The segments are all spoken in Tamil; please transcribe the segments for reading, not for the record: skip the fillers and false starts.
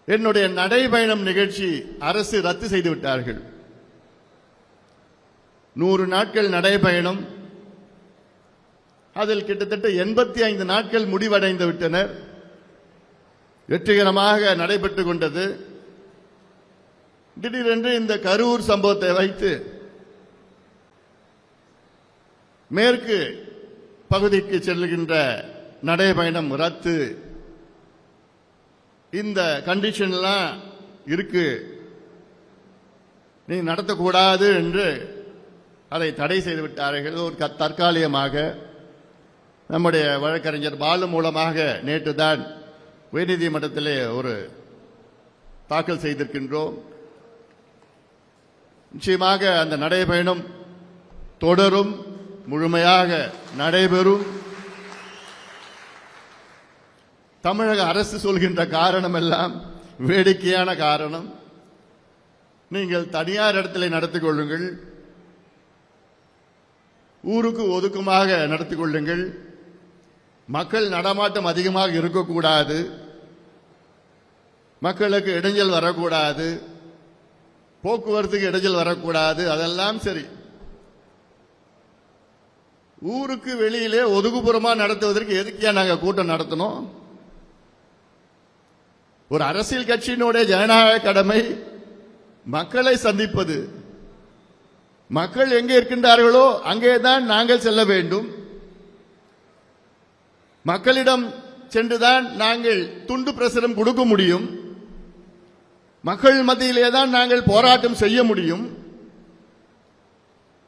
என்னுடைய நடைபயணம் நிகழ்ச்சி அரசு ரத்து செய்து விட்டார்கள். 100 நாட்கள் நடைபயணம், அதில் கிட்டத்தட்ட 85 நாட்கள் முடிவடைந்து விட்டனர். வெற்றிகரமாக நடைபெற்றுக் கொண்டது. திடீரென்று இந்த கரூர் சம்பவத்தை வைத்து மேற்கு பகுதிக்கு செல்கின்ற நடைபயணம் ரத்து, இந்த கண்டிஷன்லாம் இருக்கு, நீ நடத்தக்கூடாது என்று அதை தடை செய்து விட்டார்கள். ஒரு தற்காலிகமாக நம்முடைய வழக்கறிஞர் பாலு மூலமாக நேற்று தான் உயர்நீதிமன்றத்திலே ஒரு தாக்கல் செய்திருக்கின்றோம். நிச்சயமாக அந்த நடைபயணம் தொடரும், முழுமையாக நடைபெறும். தமிழக அரசு சொல்கின்ற காரணம் எல்லாம் வேடிக்கையான காரணம். நீங்கள் தனியார் இடத்திலே நடத்திக் கொள்ளுங்கள், ஊருக்கு ஒதுக்குமாக நடத்திக் கொள்ளுங்கள், மக்கள் நடமாட்டம் அதிகமாக இருக்கக்கூடாது, மக்களுக்கு இடைஞ்சல் வரக்கூடாது, போக்குவரத்துக்கு இடைஞ்சல் வரக்கூடாது, அதெல்லாம் சரி. ஊருக்கு வெளியிலே ஒதுக்குப்புறமா நடத்துவதற்கு எதுக்கியா நாங்க கூட்டம் நடத்தணும்? ஒரு அரசியல் கட்சியினுடைய ஜனநாயக கடமை மக்களை சந்திப்பது. மக்கள் எங்கே இருக்கின்றார்களோ அங்கேதான் நாங்கள் செல்ல வேண்டும். மக்களிடம் சென்றுதான் நாங்கள் துண்டு பிரசுரம் கொடுக்க முடியும். மக்கள் மத்தியிலே தான் நாங்கள் போராட்டம் செய்ய முடியும்.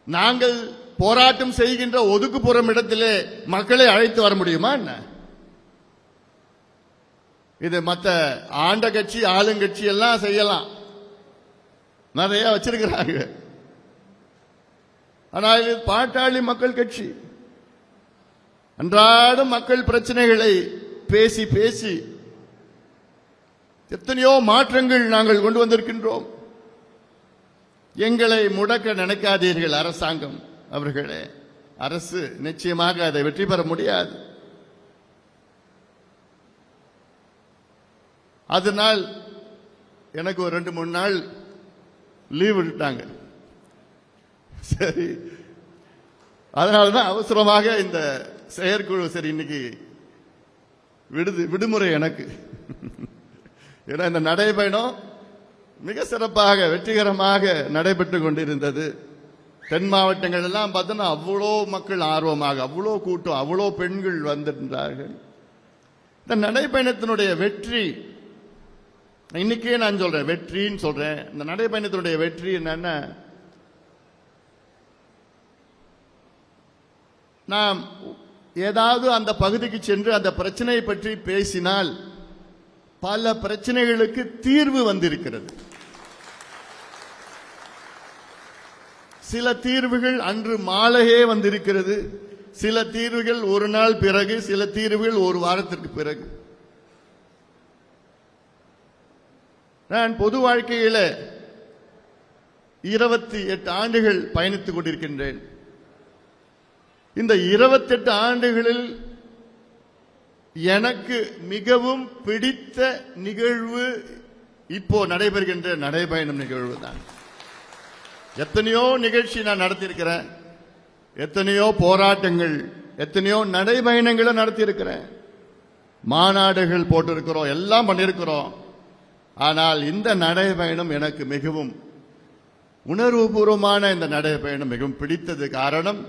நாங்கள் போராட்டம் செய்கின்ற ஒதுக்குப்புறம் இடத்திலே மக்களை அழைத்து வர முடியுமா என்ன? இது மற்ற ஆண்ட கட்சி ஆளுங்கட்சி எல்லாம் செய்யலாம், நிறைய வச்சிருக்கிறாங்க. ஆனால் இது பாட்டாளி மக்கள் கட்சி. அன்றாடம் மக்கள் பிரச்சனைகளை பேசி பேசி எத்தனையோ மாற்றங்கள் நாங்கள் கொண்டு வந்திருக்கின்றோம். எங்களை முடக்க நினைக்காதீர்கள் அரசாங்கம் அவர்களே. அரசு நிச்சயமாக அதை வெற்றி பெற முடியாது. அதனால் எனக்கு ஒரு 2-3 நாள் லீவ் விட்டுட்டாங்க. சரி, அதனாலதான் அவசரமாக இந்த செயற்குழு, சரி இன்னைக்கு விடுமுறை எனக்கு. ஏன்னா இந்த நடைபயணம் மிக சிறப்பாக வெற்றிகரமாக நடைபெற்றுக் கொண்டிருந்தது. தென் மாவட்டங்கள் எல்லாம் பார்த்தோன்னா அவ்வளோ மக்கள் ஆர்வமாக, அவ்வளோ கூட்டம், அவ்வளோ பெண்கள் வந்திருந்தார்கள். இந்த நடைபயணத்தினுடைய வெற்றி, இன்னைக்கே நான் சொல்றேன் வெற்றின்னு சொல்றேன். இந்த நடைபயணத்தினுடைய வெற்றி என்னன்னா, நாம் ஏதாவது அந்த பகுதிக்கு சென்று அந்த பிரச்சனையை பற்றி பேசினால் பல பிரச்சனைகளுக்கு தீர்வு வந்திருக்கிறது. சில தீர்வுகள் அன்று மாலையே வந்திருக்கிறது, சில தீர்வுகள் ஒரு நாள் பிறகு, சில தீர்வுகள் ஒரு வாரத்திற்கு பிறகு. நான் பொது வாழ்க்கையில 28 ஆண்டுகள் பயணித்துக் கொண்டிருக்கின்றேன். இந்த 28 ஆண்டுகளில் எனக்கு மிகவும் பிடித்த நிகழ்வு இப்போ நடைபெறுகின்ற நடைபயணம் நிகழ்வு தான். எத்தனையோ நிகழ்ச்சி நான் நடத்தியிருக்கிறேன், எத்தனையோ போராட்டங்கள், எத்தனையோ நடைபயணங்களை நடத்தியிருக்கிறேன், மாநாடுகள் போட்டிருக்கிறோம், எல்லாம் பண்ணியிருக்கிறோம். ஆனால் இந்த நடைபயணம் எனக்கு மிகவும் உணர்வுபூர்வமான இந்த நடைபயணம் மிகவும் பிடித்தது. காரணம்,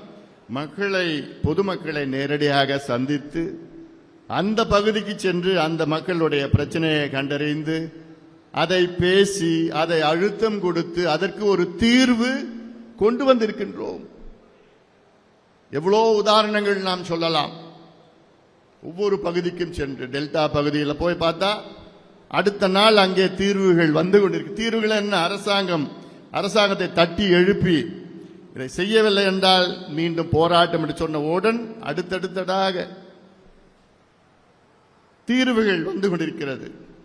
மக்களை, பொதுமக்களை நேரடியாக சந்தித்து அந்த பகுதிக்கு சென்று அந்த மக்களுடைய பிரச்சனையை கண்டறிந்து அதை பேசி அதை அழுத்தம் கொடுத்து அதற்கு ஒரு தீர்வு கொண்டு வந்திருக்கின்றோம். எவ்வளோ உதாரணங்கள் நாம் சொல்லலாம். ஒவ்வொரு பகுதிக்கும் சென்று டெல்டா பகுதியில் போய் பார்த்தா அடுத்த நாள் அங்கே தீர்வுகள் வந்து கொண்டிருக்கு. தீர்வுகள் என்ன? அரசாங்கத்தை தட்டி எழுப்பி இதை செய்யவில்லை என்றால் மீண்டும் போராட்டம் என்று சொன்ன உடன் அடுத்தடுத்ததாக தீர்வுகள் வந்து கொண்டிருக்கிறது.